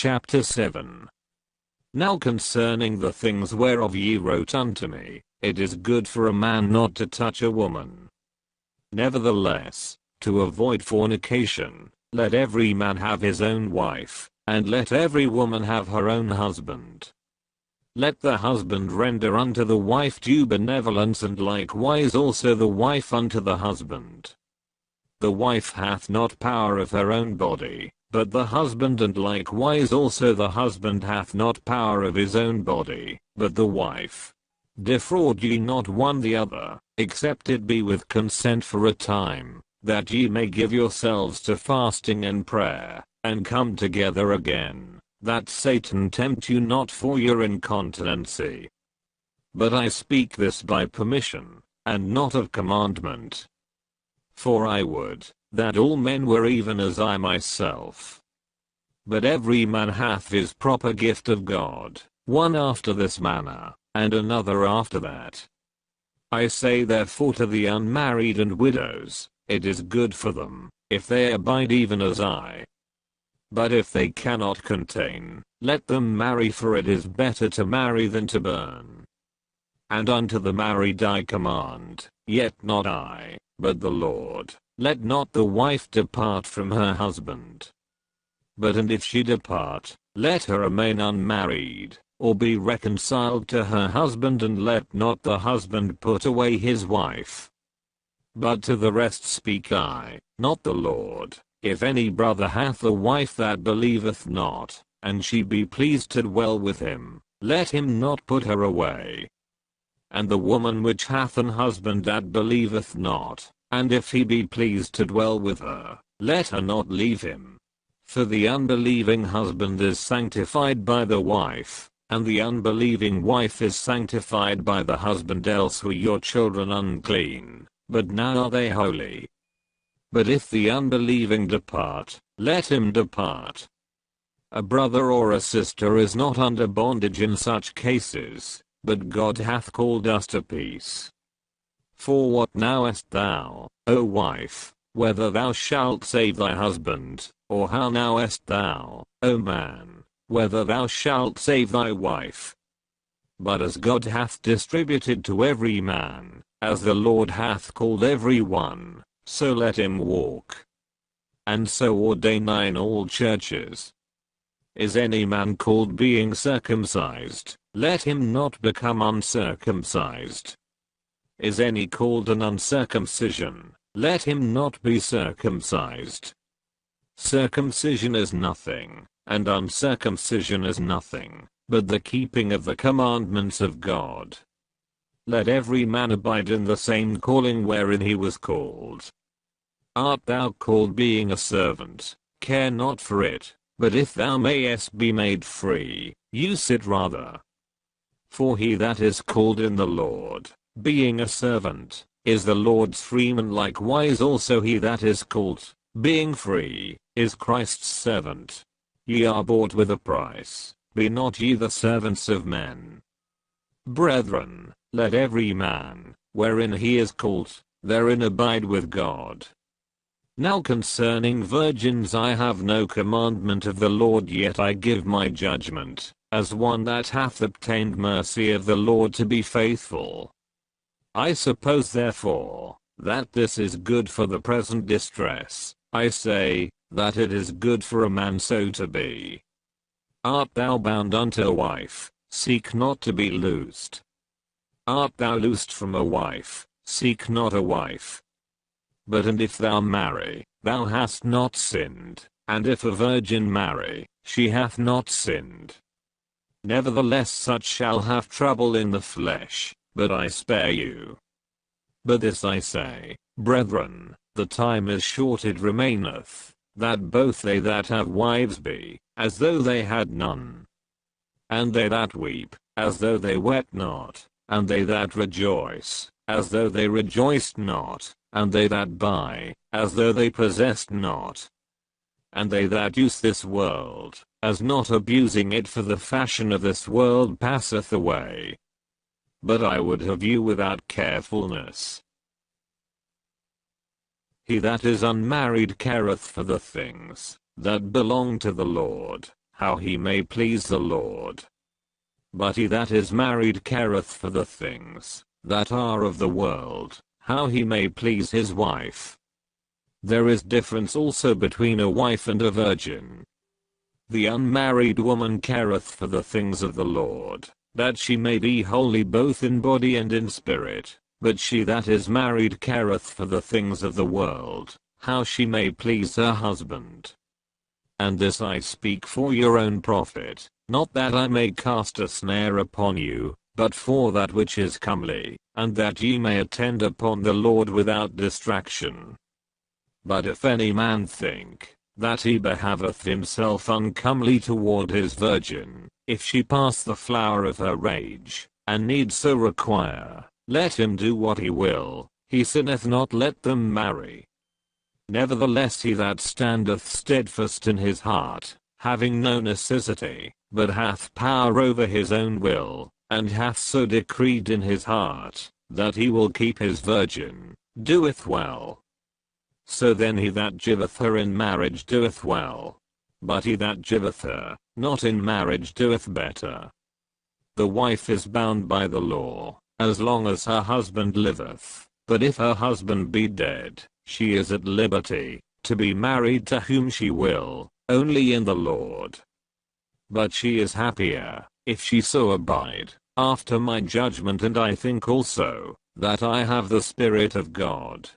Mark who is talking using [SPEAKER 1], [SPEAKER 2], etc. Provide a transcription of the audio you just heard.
[SPEAKER 1] Chapter 7. Now concerning the things whereof ye wrote unto me, it is good for a man not to touch a woman. Nevertheless, to avoid fornication, let every man have his own wife, and let every woman have her own husband. Let the husband render unto the wife due benevolence, and likewise also the wife unto the husband. The wife hath not power of her own body, but the husband, and likewise also the husband hath not power of his own body, but the wife. Defraud ye not one the other, except it be with consent for a time, that ye may give yourselves to fasting and prayer, and come together again, that Satan tempt you not for your incontinency. But I speak this by permission, and not of commandment. For I would that all men were even as I myself. But every man hath his proper gift of God, one after this manner, and another after that. I say therefore to the unmarried and widows, it is good for them, if they abide even as I. But if they cannot contain, let them marry, for it is better to marry than to burn. And unto the married I command, yet not I, but the Lord, let not the wife depart from her husband. But and if she depart, let her remain unmarried, or be reconciled to her husband, and let not the husband put away his wife. But to the rest speak I, not the Lord. If any brother hath a wife that believeth not, and she be pleased to dwell with him, let him not put her away. And the woman which hath an husband that believeth not, and if he be pleased to dwell with her, let her not leave him. For the unbelieving husband is sanctified by the wife, and the unbelieving wife is sanctified by the husband, else were your children unclean, but now are they holy. But if the unbelieving depart, let him depart. A brother or a sister is not under bondage in such cases, but God hath called us to peace. For what knowest thou, O wife, whether thou shalt save thy husband, or how knowest thou, O man, whether thou shalt save thy wife? But as God hath distributed to every man, as the Lord hath called every one, so let him walk. And so ordain I in all churches. Is any man called being circumcised, let him not become uncircumcised. Is any called an uncircumcision, let him not be circumcised. Circumcision is nothing, and uncircumcision is nothing, but the keeping of the commandments of God. Let every man abide in the same calling wherein he was called. Art thou called being a servant, care not for it, but if thou mayest be made free, use it rather. For he that is called in the Lord, being a servant, is the Lord's freeman, likewise also he that is called, being free, is Christ's servant. Ye are bought with a price, be not ye the servants of men. Brethren, let every man, wherein he is called, therein abide with God. Now concerning virgins I have no commandment of the Lord, yet I give my judgment, as one that hath obtained mercy of the Lord to be faithful. I suppose therefore, that this is good for the present distress, I say, that it is good for a man so to be. Art thou bound unto a wife, seek not to be loosed. Art thou loosed from a wife, seek not a wife. But and if thou marry, thou hast not sinned, and if a virgin marry, she hath not sinned. Nevertheless such shall have trouble in the flesh, but I spare you. But this I say, brethren, the time is short, it remaineth, that both they that have wives be, as though they had none. And they that weep, as though they wept not, and they that rejoice, as though they rejoiced not, and they that buy, as though they possessed not. And they that use this world, as not abusing it, for the fashion of this world passeth away. But I would have you without carefulness. He that is unmarried careth for the things that belong to the Lord, how he may please the Lord. But he that is married careth for the things that are of the world, how he may please his wife. There is difference also between a wife and a virgin. The unmarried woman careth for the things of the Lord, that she may be holy both in body and in spirit, but she that is married careth for the things of the world, how she may please her husband. And this I speak for your own profit, not that I may cast a snare upon you, but for that which is comely, and that ye may attend upon the Lord without distraction. But if any man think that he behaveth himself uncomely toward his virgin, if she pass the flower of her age, and need so require, let him do what he will, he sinneth not, let them marry. Nevertheless he that standeth steadfast in his heart, having no necessity, but hath power over his own will, and hath so decreed in his heart, that he will keep his virgin, doeth well. So then he that giveth her in marriage doeth well. But he that giveth her not in marriage doeth better. The wife is bound by the law, as long as her husband liveth, but if her husband be dead, she is at liberty, to be married to whom she will, only in the Lord. But she is happier, if she so abide, after my judgment, and I think also, that I have the Spirit of God,